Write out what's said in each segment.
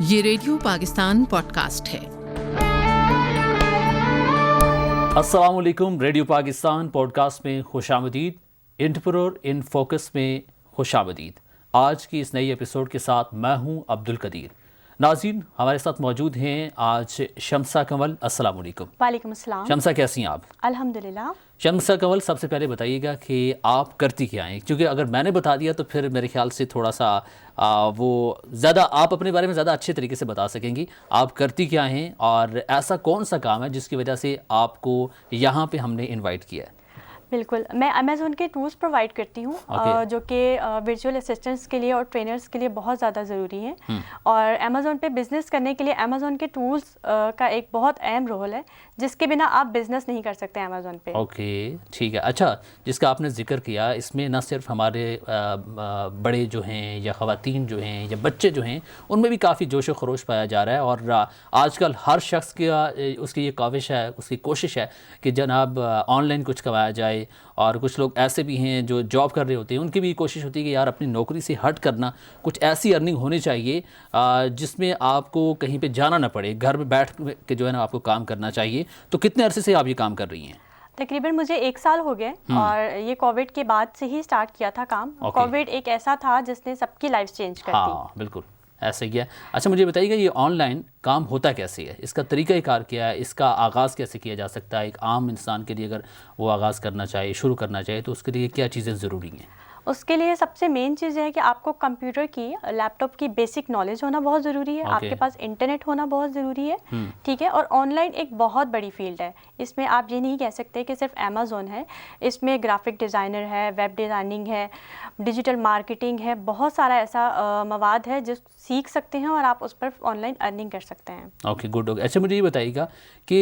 ये radio Pakistan podcast है। अस्सलाम वालेकुम। रेडियो पाकिस्तान पॉडकास्ट में खुशामदीद। एंटरप्रेन्योर इन फोकस में खुशामदीद। आज की इस नई एपिसोड के साथ मैं हूं अब्दुल कदीर। नाज़रीन, हमारे साथ मौजूद हैं आज शमसा कंवल। अस्सलाम वालेकुम। वालेकुम अस्सलाम। शमसा, कैसी हैं आप? अल्हम्दुलिल्लाह। शमसा कंवल, सबसे पहले बताइएगा कि आप करती क्या हैं, क्योंकि अगर मैंने बता दिया तो फिर मेरे ख्याल से थोड़ा सा वो ज़्यादा आप अपने बारे में ज़्यादा अच्छे तरीके से बता सकेंगी। आप करती क्या हैं और ऐसा कौन सा काम है जिसकी वजह से आपको यहाँ पे हमने इनवाइट किया है? बिल्कुल, मैं अमेज़ॉन के टूल्स प्रोवाइड करती हूँ जो कि वर्चुअल असिस्टेंट्स के लिए और ट्रेनर्स के लिए बहुत ज़्यादा ज़रूरी हैं। और अमेज़ॉन पे बिज़नेस करने के लिए अमेज़ॉन के टूल्स का एक बहुत अहम रोल है, जिसके बिना आप बिज़नेस नहीं कर सकते अमेज़ॉन पे। ओके, ठीक है। अच्छा, जिसका आपने जिक्र किया, इसमें न सिर्फ हमारे बड़े जो हैं या ख़वातीन जो हैं या बच्चे जो हैं, उनमें भी काफ़ी जोश व खरोश पाया जा रहा है। और आजकल हर शख्स का उसकी ये काविश है, उसकी कोशिश है कि जनाब ऑनलाइन कुछ कमाया जाए। और कुछ लोग ऐसे भी हैं जो जॉब कर रहे होते हैं, उनकी भी कोशिश होती है कि यार अपनी नौकरी से हट करना कुछ ऐसी अर्निंग होनी चाहिए जिसमें आपको कहीं पे जाना ना पड़े, घर में बैठ के जो है ना आपको काम करना चाहिए। तो कितने अरसे से आप ये काम कर रही हैं? तकरीबन मुझे 1 साल हो गए और ये कोविड के बाद से ही स्टार्ट किया था काम। कोविड एक ऐसा था जिसने सबकी लाइफ चेंज कर दी। हाँ, बिल्कुल ऐसे ही है। अच्छा, मुझे बताइएगा ये ऑनलाइन काम होता कैसे है, इसका तरीक़ाकार क्या है, इसका आगाज़ कैसे किया जा सकता है? एक आम इंसान के लिए अगर वो आगाज़ करना चाहे, शुरू करना चाहे, तो उसके लिए क्या चीज़ें ज़रूरी हैं? उसके लिए सबसे मेन चीज़ है कि आपको कंप्यूटर की, लैपटॉप की बेसिक नॉलेज होना बहुत ज़रूरी है। आपके पास इंटरनेट होना बहुत ज़रूरी है, ठीक है। और ऑनलाइन एक बहुत बड़ी फील्ड है। इसमें आप ये नहीं कह सकते कि सिर्फ अमेज़ॉन है। इसमें ग्राफिक डिज़ाइनर है, वेब डिज़ाइनिंग है, डिजिटल मार्केटिंग है, बहुत सारा ऐसा मवाद है जो सीख सकते हैं और आप उस पर ऑनलाइन अर्निंग कर सकते हैं। Okay, good. ओके, अच्छा, मुझे ये बताइएगा कि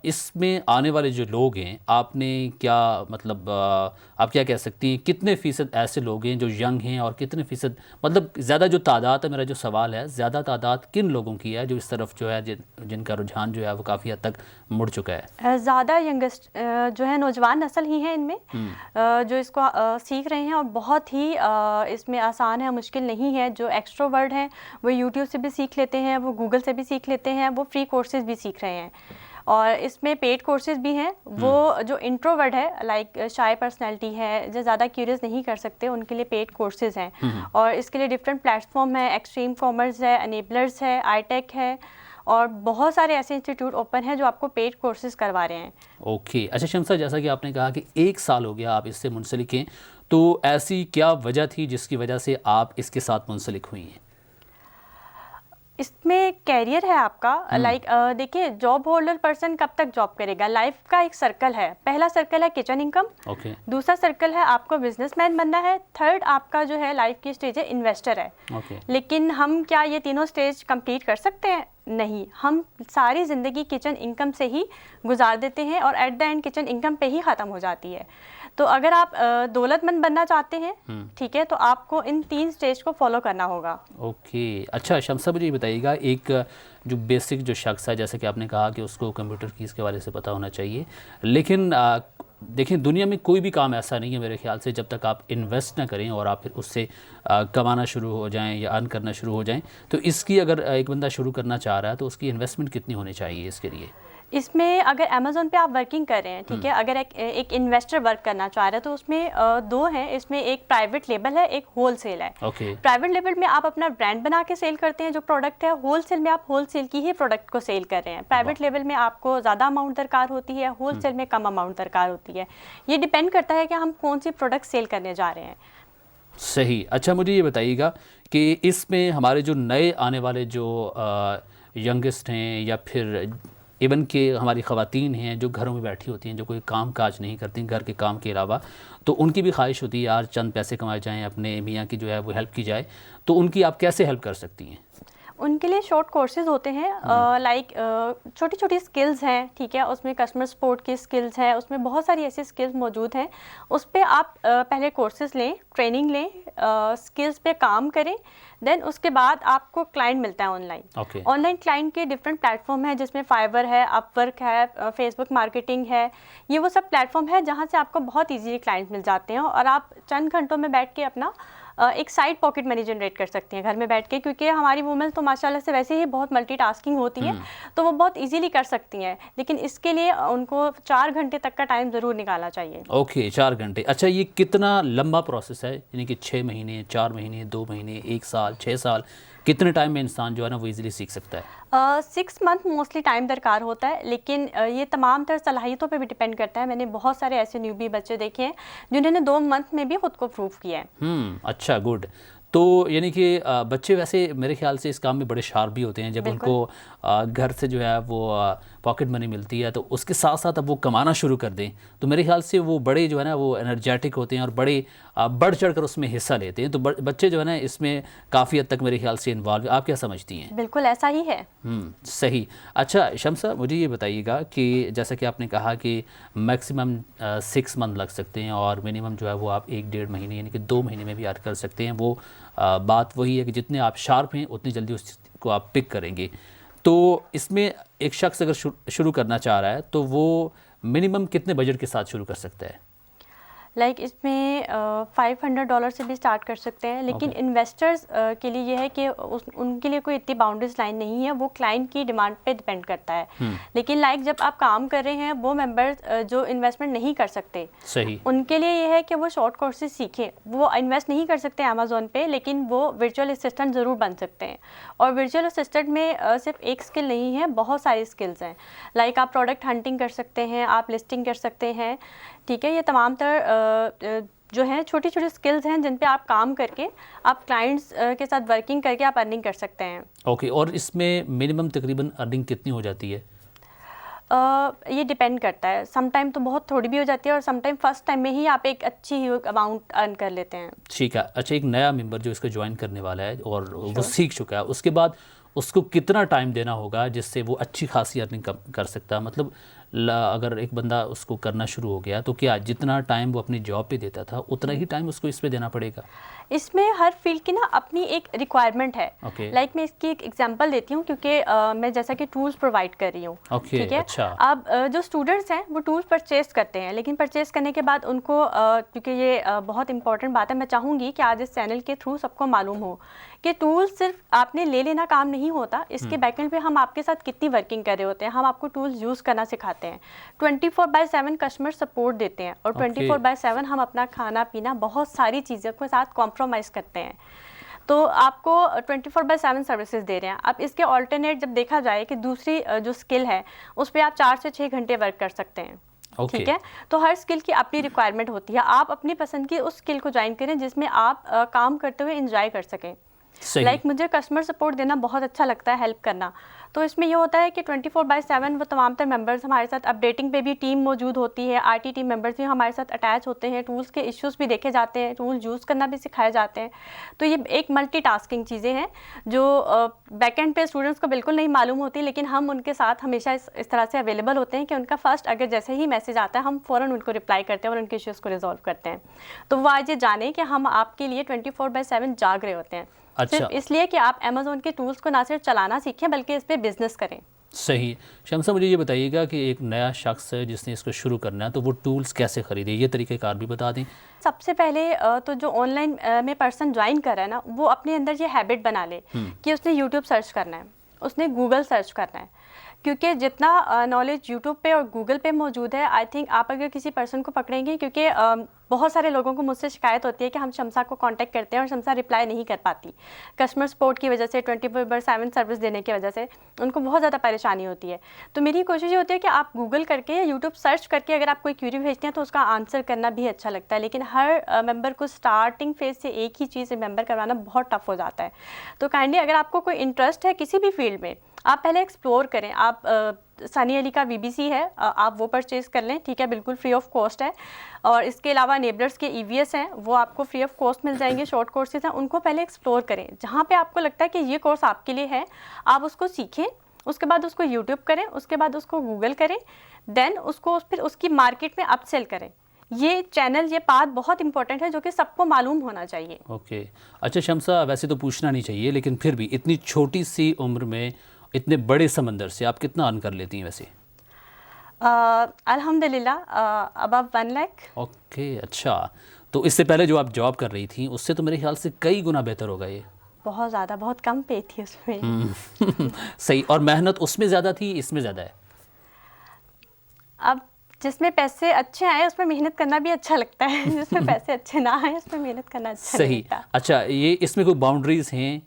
इसमें आने वाले जो लोग हैं, आपने क्या मतलब आप क्या कह सकती हैं, कितने फ़ीसद ऐसे लोग हैं जो यंग हैं और कितने फ़ीसद, मतलब ज़्यादा जो तादाद है, मेरा जो सवाल है, ज़्यादा तादाद किन लोगों की है जो इस तरफ जो है जिनका रुझान जो है वो काफ़ी हद तक मुड़ चुका है? ज़्यादा यंगस्ट जो है नौजवान नस्ल ही है इनमें जो इसको सीख रहे हैं। और बहुत ही इसमें आसान है, मुश्किल नहीं है। जो एक्सट्रोवर्ट हैं वो यूट्यूब से भी सीख लेते हैं, वो गूगल से भी सीख लेते हैं, वो फ्री कोर्सेज भी सीख रहे हैं। और इसमें पेड कोर्सेज भी हैं। वो जो इंट्रोवर्ट है, लाइक शाय पर्सनैलिटी है, जो ज़्यादा क्यूरियस नहीं कर सकते, उनके लिए पेड कोर्सेज हैं। और इसके लिए डिफरेंट प्लेटफॉर्म है, एक्सट्रीम कॉमर्स है, अनेबलर्स है, आईटेक है, और बहुत सारे ऐसे इंस्टीट्यूट ओपन हैं जो आपको पेड कोर्सेज करवा रहे हैं। ओके, अच्छा शमसा, जैसा कि आपने कहा कि 1 साल हो गया आप इससे मुंसलिक हैं, तो ऐसी क्या वजह थी जिसकी वजह से आप इसके साथ मुंसलिक हुई हैं? इसमें कैरियर है आपका, लाइक देखिए, जॉब होल्डर पर्सन कब तक जॉब करेगा? लाइफ का एक सर्कल है। पहला सर्कल है किचन इनकम, दूसरा सर्कल है आपको बिजनेसमैन बनना है, थर्ड आपका जो है लाइफ की स्टेज है इन्वेस्टर है। लेकिन हम क्या ये तीनों स्टेज कंप्लीट कर सकते हैं? नहीं। हम सारी ज़िंदगी किचन इनकम से ही गुजार देते हैं और at the end kitchen income पे ही ख़त्म हो जाती है। तो अगर आप दौलतमंद बनना चाहते हैं, ठीक है, तो आपको इन 3 स्टेज को फॉलो करना होगा। ओके, अच्छा शमसा, मुझे ये बताइएगा, एक जो बेसिक जो शख्स है, जैसे कि आपने कहा कि उसको कंप्यूटर कीज़ के बारे से पता होना चाहिए, लेकिन देखें, दुनिया में कोई भी काम ऐसा नहीं है मेरे ख्याल से जब तक आप इन्वेस्ट ना करें और आप फिर उससे कमाना शुरू हो जाएं या अर्न करना शुरू हो जाएं। तो इसकी अगर एक बंदा शुरू करना चाह रहा है तो उसकी इन्वेस्टमेंट कितनी होनी चाहिए इसके लिए? इसमें अगर अमेज़ॉन पे आप वर्किंग कर रहे हैं, ठीक है, अगर एक इन्वेस्टर वर्क करना चाह रहा है तो उसमें 2 हैं। इसमें एक प्राइवेट लेबल है, एक होलसेल है। प्राइवेट लेबल में आप अपना ब्रांड बना के सेल करते हैं जो प्रोडक्ट है। होलसेल में आप होलसेल की ही प्रोडक्ट को सेल कर रहे हैं। प्राइवेट लेबल में आपको ज़्यादा अमाउंट दरकार होती है, होलसेल में कम अमाउंट दरकार होती है। ये डिपेंड करता है कि हम कौन सी प्रोडक्ट सेल करने जा रहे हैं। सही। अच्छा, मुझे ये बताइएगा कि इसमें हमारे जो नए आने वाले जो यंगेस्ट हैं या फिर इवन के हमारी ख़वातीन हैं जो घरों में बैठी होती हैं, जो कोई काम काज नहीं करती घर के काम के अलावा, तो उनकी भी ख्वाहिश होती है यार चंद पैसे कमाए जाएं, अपने मियाँ की जो है वो हेल्प की जाए, तो उनकी आप कैसे हेल्प कर सकती हैं? उनके लिए शॉर्ट कोर्सेज होते हैं, लाइक छोटी छोटी स्किल्स हैं, ठीक है। उसमें कस्टमर सपोर्ट की स्किल्स हैं, उसमें बहुत सारी ऐसी स्किल्स मौजूद हैं। उस पर आप पहले कोर्सेज लें, ट्रेनिंग लें, स्किल्स पे काम करें, देन उसके बाद आपको क्लाइंट मिलता है ऑनलाइन। ऑनलाइन क्लाइंट के डिफरेंट प्लेटफॉर्म है, जिसमें फाइवर है, अपवर्क है, फेसबुक मार्केटिंग है। ये वो सब प्लेटफॉर्म है जहाँ से आपको बहुत ईजीली क्लाइंट मिल जाते हैं और आप चंद घंटों में बैठ के अपना एक साइड पॉकेट मनी जनरेट कर सकती हैं घर में बैठ के, क्योंकि हमारी वुमेन तो माशाल्लाह से वैसे ही बहुत मल्टीटास्किंग होती हैं, तो वो बहुत इजीली कर सकती हैं, लेकिन इसके लिए उनको 4 घंटे तक का टाइम ज़रूर निकालना चाहिए। ओके, 4 घंटे। अच्छा, ये कितना लंबा प्रोसेस है, यानी कि 6 महीने, 4 महीने, 2 महीने, 1 साल, 6 साल, कितने टाइम में इंसान जो है ना वो इजीली सीख सकता है? 6 मंथ मोस्टली टाइम दरकार होता है, लेकिन ये तमाम तर सलाहियतों पे भी डिपेंड करता है। मैंने बहुत सारे ऐसे न्यूबी बच्चे देखे हैं जिन्होंने 2 मंथ में भी खुद को प्रूव किया है। अच्छा, गुड। तो यानी कि बच्चे वैसे मेरे ख्याल से इस काम में बड़े शार्प भी होते हैं। जब उनको घर से जो है वो पॉकेट मनी मिलती है तो उसके साथ साथ अब वो कमाना शुरू कर दें तो मेरे ख्याल से वो बड़े जो है ना वो एनर्जेटिक होते हैं और बड़े बढ़ चढ़ कर उसमें हिस्सा लेते हैं। तो बच्चे जो है ना इसमें काफ़ी हद तक मेरे ख्याल से इन्वॉल्व। आप क्या समझती हैं? बिल्कुल ऐसा ही है। सही। अच्छा शम्सा, मुझे ये बताइएगा कि जैसा कि आपने कहा कि मैक्सिमम 6 मंथ लग सकते हैं और मिनिमम जो है वो आप 1-1.5 महीने यानी कि 2 महीने में भी ऐड कर सकते हैं। वो बात वही है कि जितने आप शार्प हैं उतनी जल्दी उसको आप पिक करेंगे। तो इसमें एक शख्स अगर शुरू करना चाह रहा है तो वो मिनिमम कितने बजट के साथ शुरू कर सकता है? इसमें $500 से भी स्टार्ट कर सकते हैं, लेकिन इन्वेस्टर्स के लिए यह है कि उनके लिए कोई इतनी बाउंड्रीज लाइन नहीं है, वो क्लाइंट की डिमांड पे डिपेंड करता है। लेकिन जब आप काम कर रहे हैं वो मेंबर्स जो इन्वेस्टमेंट नहीं कर सकते, सही, उनके लिए यह है कि वो शॉर्ट कोर्सेज सीखें। वो इन्वेस्ट नहीं कर सकते अमेज़ॉन पे, लेकिन वो वर्चुअल असिस्टेंट ज़रूर बन सकते हैं। और वर्चुअल असिस्टेंट में सिर्फ एक स्किल नहीं है, बहुत सारी स्किल्स हैं। आप प्रोडक्ट हंटिंग कर सकते हैं, आप लिस्टिंग कर सकते हैं, ठीक है। ये तमाम तर जो हैं छोटी छोटी स्किल्स हैं जिन पे आप काम करके आप क्लाइंट्स के साथ वर्किंग करके आप अर्निंग कर सकते हैं। ओके, और इसमें मिनिमम तकरीबन अर्निंग कितनी हो जाती है? ये डिपेंड करता है। सम टाइम तो बहुत थोड़ी भी हो जाती है और सम टाइम फर्स्ट टाइम में ही आप एक अच्छी अमाउंट अर्न कर लेते हैं। ठीक है। अच्छा, एक नया मेंबर जो इसको ज्वाइन करने वाला है और वो सीख चुका है, उसके बाद उसको कितना टाइम देना होगा जिससे वो अच्छी खासी अर्निंग कर सकता है? मतलब अगर एक बंदा उसको करना शुरू हो गया तो क्या जितना टाइम वो अपनी जॉब पे देता था उतना ही टाइम उसको इस पे देना पड़ेगा? इसमें हर फील्ड की ना अपनी एक रिक्वायरमेंट है। मैं इसकी एक एग्जांपल देती हूँ, क्योंकि मैं जैसा कि टूल्स प्रोवाइड कर रही हूँ, ठीक है। अच्छा। अब जो स्टूडेंट्स हैं वो टूल्स परचेज करते हैं, लेकिन परचेज करने के बाद उनको क्योंकि ये बहुत इंपॉर्टेंट बात है, मैं चाहूँगी कि आज इस चैनल के थ्रू सबको मालूम हो कि टूल्स सिर्फ आपने ले लेना काम नहीं होता, इसके बैकएंड पे हम आपके साथ कितनी वर्किंग कर रहे होते हैं। हम आपको टूल्स यूज़ करना सिखाते हैं, 24/7 कस्टमर सपोर्ट देते हैं और 24/7 हम अपना खाना पीना बहुत सारी चीज़ों के साथ कॉम्प्रोमाइज़ करते हैं। तो आपको 24/7 सर्विसेज दे रहे हैं। अब इसके ऑल्टरनेट जब देखा जाए कि दूसरी जो स्किल है उस पर आप 4 से 6 घंटे वर्क कर सकते हैं, ठीक है। तो हर स्किल की अपनी रिक्वायरमेंट होती है। आप अपनी पसंद की उस स्किल को ज्वाइन करें जिसमें आप काम करते हुए एंजॉय कर सकें। मुझे कस्टमर सपोर्ट देना बहुत अच्छा लगता है, हेल्प करना। तो इसमें ये होता है कि 24/7 वो तमाम तर मेंबर्स हमारे साथ, अपडेटिंग पे भी टीम मौजूद होती है, आईटी टीम मेंबर्स भी हमारे साथ अटैच होते हैं, टूल्स के इश्यूज भी देखे जाते हैं, टूल यूज़ करना भी सिखाए जाते हैं। तो ये एक मल्टीटास्किंग चीज़ें हैं जो बैकएंड पे स्टूडेंट्स को बिल्कुल नहीं मालूम होती, लेकिन हम उनके साथ हमेशा इस तरह से अवेलेबल होते हैं कि उनका फर्स्ट अगर जैसे ही मैसेज आता है हम फ़ौरन उनको रिप्लाई करते हैं और उनके इश्यूज़ को रिजॉल्व करते हैं। तो वो आज ये जाने कि हम आपके लिए 24/7 जाग रहे होते हैं। अच्छा। सिर्फ इसलिए कि आप अमेज़ॉन के टूल्स को ना सिर्फ चलाना सीखें बल्कि इस पे बिजनेस करें। सही। शम्सा, मुझे ये बताइएगा कि एक नया शख्स है जिसने इसको शुरू करना है तो वो टूल्स कैसे खरीदे, ये तरीक़ेकार भी बता दें। सबसे पहले तो जो ऑनलाइन में पर्सन ज्वाइन कर रहा है ना, वो अपने अंदर ये हैबिट बना ले कि उसने यूट्यूब सर्च करना है, उसने गूगल सर्च करना है, क्योंकि जितना नॉलेज यूट्यूब पे और गूगल पे मौजूद है, आई थिंक आप अगर किसी पर्सन को पकड़ेंगे, क्योंकि बहुत सारे लोगों को मुझसे शिकायत होती है कि हम शम्सा को कांटेक्ट करते हैं और शम्सा रिप्लाई नहीं कर पाती, कस्टमर सपोर्ट की वजह से, 24/7 सर्विस देने की वजह से उनको बहुत ज़्यादा परेशानी होती है। तो मेरी कोशिश ये होती है कि आप गूगल करके या यूट्यूब सर्च करके अगर आप कोई क्वेरी भेजते हैं तो उसका आंसर करना भी अच्छा लगता है, लेकिन हर मेंबर को स्टार्टिंग फेज से एक ही चीज़ रिमेंबर करवाना बहुत टफ हो जाता है। तो काइंडली अगर आपको कोई इंटरेस्ट है किसी भी फील्ड में, आप पहले एक्सप्लोर करें। आप सनी अली का VBC है, आप वो परचेज कर लें, ठीक है, बिल्कुल फ्री ऑफ कॉस्ट है। और इसके अलावा नेबलर्स के EVS हैं, वो आपको फ्री ऑफ कॉस्ट मिल जाएंगे। शॉर्ट कोर्सेज हैं, उनको पहले एक्सप्लोर करें। जहाँ पे आपको लगता है कि ये कोर्स आपके लिए है, आप उसको सीखें, उसके बाद उसको यूट्यूब करें, उसके बाद उसको गूगल करें, देन उसको फिर उसकी मार्केट में अपसेल करें। ये चैनल, ये पाथ बहुत इंपॉर्टेंट है जो कि सबको मालूम होना चाहिए। ओके। अच्छा शम्सा, वैसे तो पूछना नहीं चाहिए, लेकिन फिर भी इतनी छोटी सी उम्र में इतने बड़े समंदर से आप कितना अर्न कर लेती हैं वैसे? अल्हम्दुलिल्लाह अबव 1 लाख। ओके, अच्छा। तो इससे पहले जो आप जॉब कर रही थी उससे तो मेरे ख्याल से कई गुना बेहतर होगा ये। बहुत ज़्यादा, बहुत कम पे थी उसमें। सही। और मेहनत उसमें ज़्यादा थी, इसमें ज़्यादा है? अब जिसमें पैसे अच्छे आए उसमें मेहनत करना भी अच्छा लगता है, जिसमें पैसे अच्छे ना आए उसमें मेहनत करना अच्छा नहीं सही। लगता। अच्छा, ये इसमें कोई बाउंड्रीज हैं,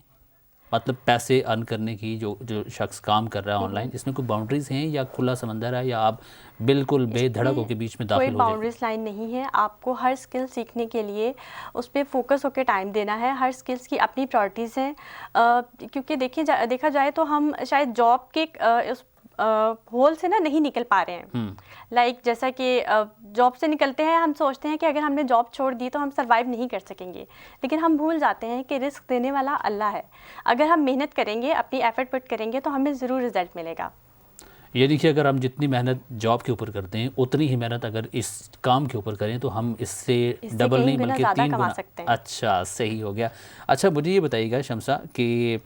मतलब पैसे अर्न करने की, जो जो शख्स काम कर रहा है ऑनलाइन, इसमें कोई बाउंड्रीज हैं या खुला समंदर है, या आप बिल्कुल बेधड़क होकर बीच में दाखिल कोई हो जाए? बाउंड्रीज लाइन नहीं है। आपको हर स्किल सीखने के लिए उस पर फोकस होकर टाइम देना है। हर स्किल्स की अपनी प्रायोरिटीज़ हैं, क्योंकि देखा जाए तो हम शायद जॉब के उस होल से ना नहीं निकल पा रहे हैं। लाइक जैसा कि जॉब से निकलते हैं, हम सोचते हैं कि अगर हमने जॉब छोड़ दी तो हम सरवाइव नहीं कर सकेंगे, लेकिन हम भूल जाते हैं कि रिस्क देने वाला अल्लाह है। अगर हम मेहनत करेंगे, अपनी एफर्ट पुट करेंगे तो हमें ज़रूर रिजल्ट मिलेगा। ये देखिए, अगर हम जितनी मेहनत जॉब के ऊपर करते हैं उतनी ही मेहनत अगर इस काम के ऊपर करें तो हम इससे डबल नहीं बल्कि 3 कमा गुना। सकते हैं। अच्छा, सही हो गया। अच्छा, मुझे ये बताइएगा शम्सा कि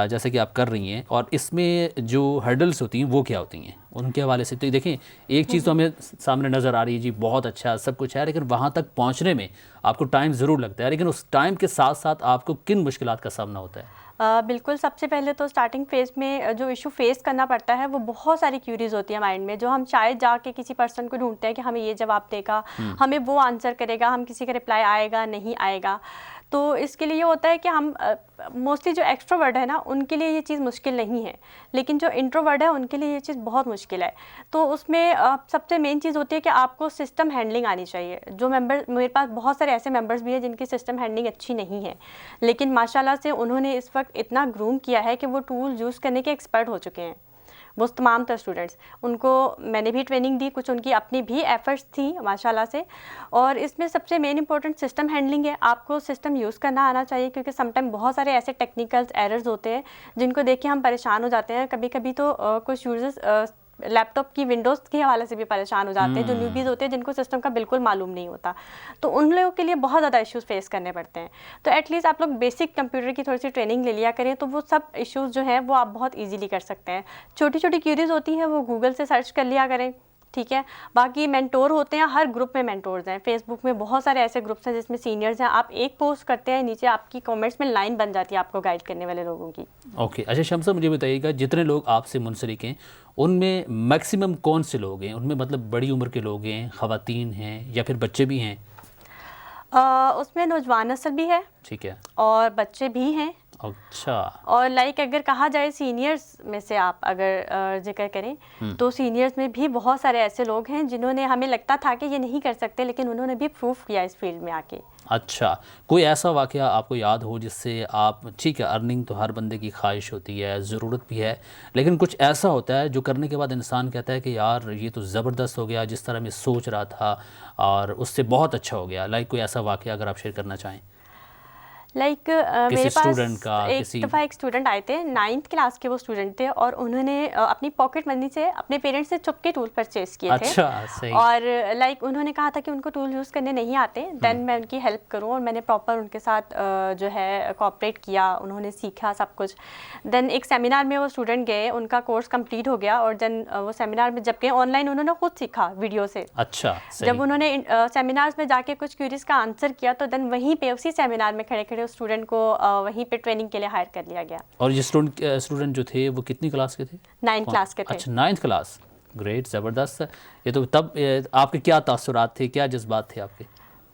जैसे कि आप कर रही हैं, और इसमें जो हर्डल्स होती हैं वो क्या होती हैं, उनके हवाले से तो देखें, एक चीज़ तो हमें सामने नज़र आ रही है जी, बहुत अच्छा सब कुछ है, लेकिन वहाँ तक पहुँचने में आपको टाइम ज़रूर लगता है, लेकिन उस टाइम के साथ साथ आपको किन मुश्किलात का सामना होता है? बिल्कुल, सबसे पहले तो स्टार्टिंग फेज़ में जो इशू फेस करना पड़ता है वो बहुत सारी क्यूरीज़ होती है माइंड में, जो हम शायद जाके किसी पर्सन को ढूंढते हैं कि हमें ये जवाब देगा, हमें वो आंसर करेगा, हम किसी का रिप्लाई आएगा नहीं आएगा। तो इसके लिए ये होता है कि हम मोस्टली जो एक्सट्रोवर्ट है ना उनके लिए ये चीज़ मुश्किल नहीं है, लेकिन जो इंट्रोवर्ट है उनके लिए ये चीज़ बहुत मुश्किल है। तो उसमें सबसे मेन चीज़ होती है कि आपको सिस्टम हैंडलिंग आनी चाहिए। जो मेंबर, मेरे पास बहुत सारे ऐसे मेंबर्स भी हैं जिनकी सिस्टम हैंडलिंग अच्छी नहीं है, लेकिन माशाल्लाह से उन्होंने इस वक्त इतना ग्रूम किया है कि वो टूल यूज़ करने के एक्सपर्ट हो चुके हैं। वो तमाम तर स्टूडेंट्स, उनको मैंने भी ट्रेनिंग दी, कुछ उनकी अपनी भी एफर्ट्स थी माशाल्लाह से। और इसमें सबसे मेन इंपॉर्टेंट सिस्टम हैंडलिंग है। आपको सिस्टम यूज़ करना आना चाहिए, क्योंकि समटाइम बहुत सारे ऐसे टेक्निकल्स एरर्स होते हैं जिनको देख के हम परेशान हो जाते हैं। कभी कभी तो कुछ यूजर्स लैपटॉप की विंडोज़ के हवाले से भी परेशान हो जाते हैं, जो न्यूबीज़ होते हैं जिनको सिस्टम का बिल्कुल मालूम नहीं होता। तो उन लोगों के लिए बहुत ज़्यादा इश्यूज़ फेस करने पड़ते हैं। तो एटलीस्ट आप लोग बेसिक कंप्यूटर की थोड़ी सी ट्रेनिंग ले लिया करें, तो वो सब इश्यूज़ जो हैं वो आप बहुत ईजीली कर सकते हैं। छोटी छोटी क्यूरीज होती हैं वो गूगल से सर्च कर लिया करें, ठीक है। बाकी मेंटोर होते हैं, हर ग्रुप में मेंटोर्स हैं। फेसबुक में बहुत सारे ऐसे ग्रुप्स हैं जिसमें सीनियर्स हैं। आप एक पोस्ट करते हैं, नीचे आपकी कमेंट्स में लाइन बन जाती है आपको गाइड करने वाले लोगों की। ओके। अच्छा शम्सा, मुझे बताइएगा, जितने लोग आपसे मुंसलिक हैं उनमें मैक्सिमम कौन से लोग हैं? उनमें मतलब बड़ी उम्र के लोग हैं, ख़वातीन हैं, या फिर बच्चे भी हैं? उसमें नौजवान नस्ल भी है, ठीक है, और बच्चे भी हैं। अच्छा। और लाइक अगर कहा जाए सीनियर्स में से आप अगर जिक्र करें तो सीनियर्स में भी बहुत सारे ऐसे लोग हैं जिन्होंने, हमें लगता था कि ये नहीं कर सकते, लेकिन उन्होंने भी प्रूफ किया इस फील्ड में आके। अच्छा, कोई ऐसा वाक़या आपको याद हो जिससे आप, ठीक है अर्निंग तो हर बंदे की ख्वाहिश होती है, ज़रूरत भी है, लेकिन कुछ ऐसा होता है जो करने के बाद इंसान कहता है कि यार ये तो ज़बरदस्त हो गया, जिस तरह मैं सोच रहा था और उससे बहुत अच्छा हो गया। लाइक कोई ऐसा वाक़या अगर आप शेयर करना चाहें। लाइक मेरे पास किसी एक दफ़ा एक स्टूडेंट आए थे, 9th क्लास के वो स्टूडेंट थे, और उन्होंने अपनी पॉकेट मनी से अपने पेरेंट्स से छुप के टूल परचेज किए थे। अच्छा, सही। और लाइक उन्होंने कहा था कि उनको टूल यूज़ करने नहीं आते, देन मैं उनकी हेल्प करूं, और मैंने प्रॉपर उनके साथ जो है कोऑपरेट किया, उन्होंने सीखा सब कुछ। देन एक सेमिनार में वो स्टूडेंट गए, उनका कोर्स कंप्लीट हो गया, और देन वो सेमिनार में जब गए ऑनलाइन उन्होंने खुद सीखा वीडियो से। अच्छा, सही। जब उन्होंने सेमिनार्स में जाके कुछ क्यूरीज का आंसर किया, तो देन वहीं पे उसी सेमिनार में खड़े खड़े उस स्टूडेंट को वहीं पे ट्रेनिंग के लिए हायर कर लिया गया। और ये स्टूडेंट जो थे वो कितनी क्लास के थे? 9th क्लास के थे। अच्छा, 9th क्लास, ग्रेट, ज़बरदस्त। ये तो तब आपके क्या तासुरात थे, क्या जज्बात थे आपके?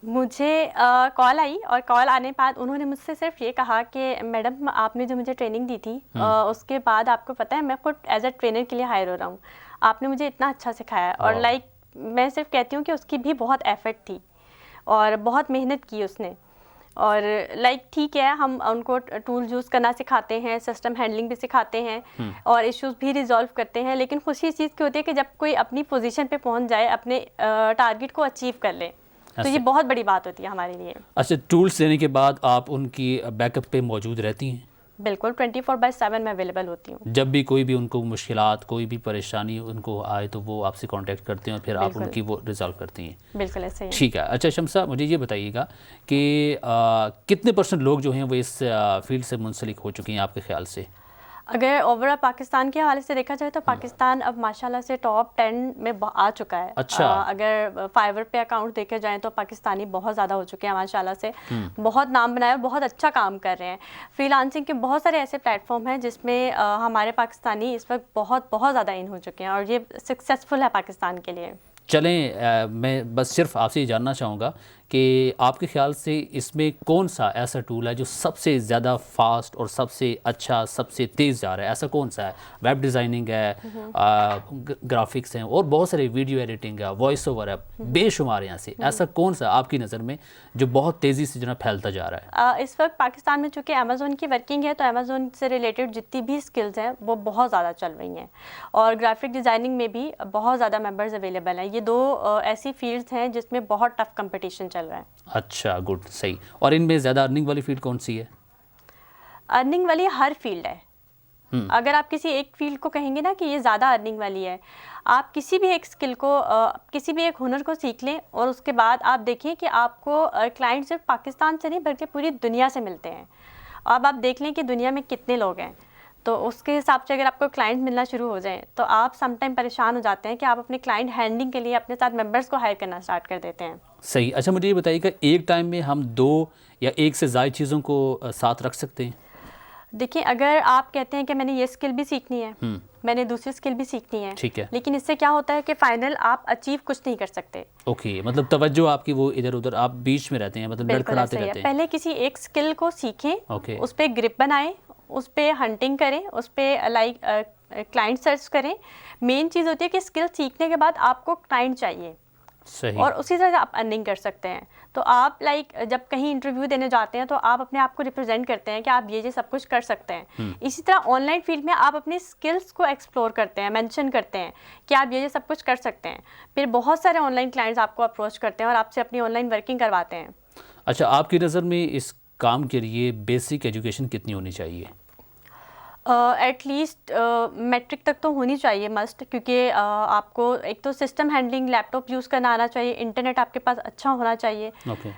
मुझे कॉल आई, और कॉल आने के बाद उन्होंने मुझसे सिर्फ ये कहा कि मैडम आपने जो मुझे ट्रेनिंग दी थी उसके बाद आपको पता है मैं खुद एज अ ट्रेनर के लिए हायर हो रहा हूँ, आपने मुझे इतना अच्छा सिखाया। और लाइक मैं सिर्फ कहती हूँ कि उसकी भी बहुत एफर्ट थी और बहुत मेहनत की उसने। और लाइक ठीक है, हम उनको टूल यूज़ करना सिखाते हैं, सिस्टम हैंडलिंग भी सिखाते हैं और इश्यूज भी रिजॉल्व करते हैं, लेकिन खुशी इस चीज़ की होती है कि जब कोई अपनी पोजीशन पे पहुंच जाए, अपने टारगेट को अचीव कर ले, तो ये बहुत बड़ी बात होती है हमारे लिए। अच्छा, टूल्स देने के बाद आप उनकी बैकअप पे मौजूद रहती हैं? बिल्कुल, 24/7 मैं अवेलेबल होती हूँ। जब भी कोई भी उनको मुश्किलात, कोई भी परेशानी उनको आए तो वो आपसे कांटेक्ट करते हैं और फिर आप उनकी वो रिजॉल्व करती हैं? बिल्कुल ऐसे ही। ठीक है। अच्छा शम्सा, मुझे ये बताइएगा कि कितने % लोग जो हैं वो इस फील्ड से मुंसलिक हो चुके हैं आपके ख्याल से? अगर ओवरऑल पाकिस्तान के हवाले से देखा जाए तो पाकिस्तान अब माशाल्लाह से टॉप 10 में आ चुका है। अच्छा। अगर फाइवर पे अकाउंट देखे जाए तो पाकिस्तानी बहुत ज़्यादा हो चुके हैं माशाल्लाह से, बहुत नाम बनाया, बहुत अच्छा काम कर रहे हैं। फ्रीलांसिंग के बहुत सारे ऐसे प्लेटफॉर्म हैं जिसमें हमारे पाकिस्तानी इस वक्त बहुत बहुत ज़्यादा इन हो चुके हैं और ये सक्सेसफुल है पाकिस्तान के लिए। चलें, मैं बस सिर्फ आपसे ये जानना चाहूँगा कि आपके ख्याल से इसमें कौन सा ऐसा टूल है जो सबसे ज़्यादा फास्ट और सबसे अच्छा, सबसे तेज़ जा रहा है? ऐसा कौन सा है? वेब डिज़ाइनिंग है, ग्राफिक्स हैं और बहुत सारे वीडियो एडिटिंग है, वॉइस ओवर है, बेशुमार यहाँ से। ऐसा कौन सा आपकी नज़र में जो बहुत तेज़ी से जो ना फैलता जा रहा है? इस वक्त पाकिस्तान में चूँकि अमेज़ोन की वर्किंग है तो अमेज़ोन से रिलेटेड जितनी भी स्किल्स हैं वो बहुत ज़्यादा चल रही हैं और ग्राफिक डिज़ाइनिंग में भी बहुत ज़्यादा मेंबर्स अवेलेबल हैं। ये दो ऐसी फील्ड्स हैं जिसमें बहुत टफ कंपटीशन चल रहा है। अच्छा, गुड, सही। और इनमें ज़्यादा अर्निंग वाली फील्ड कौन सी है? अर्निंग वाली हर फील्ड है। अगर आप किसी एक फील्ड को कहेंगे ना कि ये ज़्यादा अर्निंग वाली है, आप किसी भी एक स्किल को किसी भी एक हुनर को सीख लें और उसके बाद आप देखें कि आपको क्लाइंट सिर्फ पाकिस्तान से नहीं बल्कि पूरी दुनिया से मिलते हैं। अब आप देख लें कि दुनिया में कितने लोग हैं, तो उसके हिसाब से अगर आपको क्लाइंट मिलना शुरू हो जाए तो आप सम टाइम परेशान हो जाते हैं कि आप अपने क्लाइंट हैंडलिंग के लिए अपने साथ मेंबर्स को हायर करना स्टार्ट कर देते हैं। सही। अच्छा, मुझे ये बताइएगा, एक टाइम में हम 2 या 1 से ज़्यादा चीज़ों को साथ रख सकते हैं? देखिए, अगर आप कहते हैं कि मैंने ये स्किल भी सीखनी है, मैंने दूसरी स्किल भी सीखनी है, ठीक है, लेकिन इससे क्या होता है कि फाइनल आप अचीव कुछ नहीं कर सकते। ओके, मतलब तवज्जो आपकी वो इधर उधर, आप बीच में रहते हैं, मतलब लड़खड़ाते रहते हैं। पहले किसी एक स्किल को सीखें, ओके, उस पर ग्रिप बनाएं, उस पर हंटिंग करें, उस पर लाइक क्लाइंट सर्च करें। मेन चीज़ होती है कि स्किल सीखने के बाद आपको क्लाइंट चाहिए। सही। और उसी तरह आप अर्निंग कर सकते हैं। तो आप जब कहीं इंटरव्यू देने जाते हैं तो आप अपने आप को रिप्रेजेंट करते हैं कि आप ये सब कुछ कर सकते हैं। इसी तरह ऑनलाइन फील्ड में आप अपनी स्किल्स को एक्सप्लोर करते हैं, मेंशन करते हैं कि आप ये सब कुछ कर सकते हैं। फिर बहुत सारे ऑनलाइन क्लाइंट्स आपको अप्रोच करते हैं और आपसे अपनी ऑनलाइन वर्किंग करवाते हैं। अच्छा, आपकी नज़र में इस काम के लिए बेसिक एजुकेशन कितनी होनी चाहिए? एटलीस्ट मैट्रिक तक तो होनी चाहिए मस्ट, क्योंकि आपको एक तो सिस्टम हैंडलिंग, लैपटॉप यूज़ करना आना चाहिए, इंटरनेट आपके पास अच्छा होना चाहिए।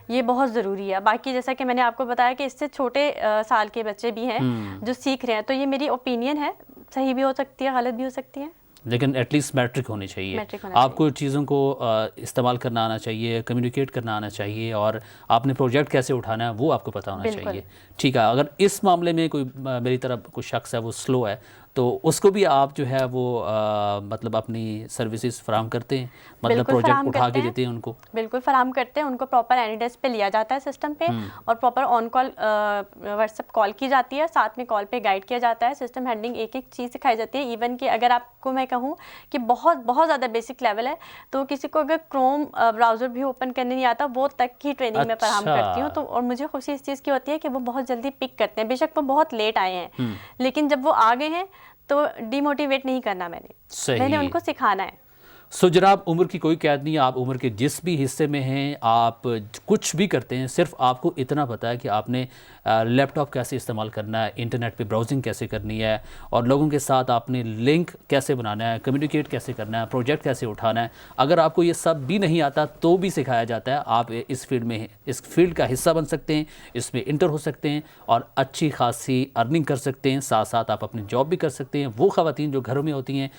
ये बहुत ज़रूरी है। बाकी जैसा कि मैंने आपको बताया कि इससे छोटे साल के बच्चे भी हैं जो सीख रहे हैं, तो ये मेरी ओपिनियन है, सही भी हो सकती है, गलत भी हो सकती है, लेकिन एटलीस्ट मैट्रिक होनी चाहिए। आपको चीज़ों को इस्तेमाल करना आना चाहिए, कम्युनिकेट करना आना चाहिए और आपने प्रोजेक्ट कैसे उठाना है वो आपको पता होना चाहिए। ठीक है, अगर इस मामले में कोई मेरी तरफ कोई शख्स है वो स्लो है तो उसको भी आप जो है वो मतलब अपनी सर्विसेज फराहम करते हैं, मतलब प्रोजेक्ट उठा के देते हैं उनको? बिल्कुल फराहम करते हैं। उनको प्रॉपर एनीडेस्क पे लिया जाता है सिस्टम पे और proper on call WhatsApp call की जाती है, साथ में कॉल पे गाइड किया जाता है, सिस्टम हैंडलिंग एक एक चीज़ सिखाई जाती है। इवन कि अगर आपको मैं कहूँ कि बहुत बहुत ज़्यादा बेसिक लेवल है तो किसी को अगर क्रोम ब्राउज़र भी ओपन करने नहीं आता वो तक की ट्रेनिंग में फराहम करती हूँ। तो और मुझे खुशी इस चीज़ की होती है कि वो बहुत जल्दी पिक करते हैं। बेशक वो बहुत लेट आए हैं लेकिन जब वो आ गए हैं तो डिमोटिवेट नहीं करना मैंने उनको सिखाना है। सो जनाब, उम्र की कोई कैद नहीं है। आप उम्र के जिस भी हिस्से में हैं, आप कुछ भी करते हैं, सिर्फ आपको इतना पता है कि आपने लैपटॉप कैसे इस्तेमाल करना है, इंटरनेट पे ब्राउजिंग कैसे करनी है और लोगों के साथ आपने लिंक कैसे बनाना है, कम्युनिकेट कैसे करना है, प्रोजेक्ट कैसे उठाना है। अगर आपको ये सब भी नहीं आता तो भी सिखाया जाता है। आप इस फील्ड का हिस्सा बन सकते हैं, इसमें इंटर हो सकते हैं और अच्छी खासी अर्निंग कर सकते हैं। साथ साथ आप अपनी जॉब भी कर सकते हैं। वो ख़वातीन जो घरों में होती हैं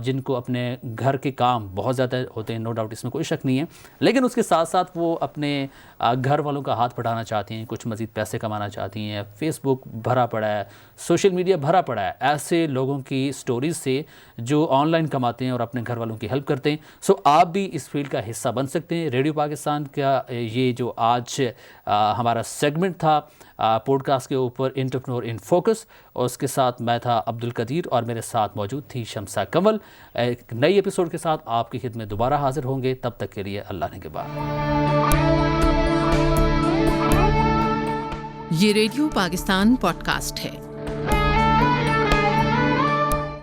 जिनको अपने घर के काम बहुत ज़्यादा होते हैं, नो डाउट, इसमें कोई शक नहीं है, लेकिन उसके साथ साथ वो अपने घर वालों का हाथ बढ़ाना चाहती हैं, कुछ मज़ीद पैसे कमाना चाहती हैं। फेसबुक भरा पड़ा है, सोशल मीडिया भरा पड़ा है ऐसे लोगों की स्टोरीज से जो ऑनलाइन कमाते हैं और अपने घर वालों की हेल्प करते हैं। सो आप भी इस फील्ड का हिस्सा बन सकते हैं। रेडियो पाकिस्तान का ये जो आज हमारा सेगमेंट था पॉडकास्ट के ऊपर, एंटरप्रेन्योर इन फोकस, और उसके साथ मैं था अब्दुल कदीर और मेरे साथ मौजूद थी शमसा कमल। एक नई एपिसोड के साथ आपकी खिदमत दोबारा हाजिर होंगे। तब तक के लिए अल्लाह ने के बाद। ये रेडियो पाकिस्तान पॉडकास्ट है।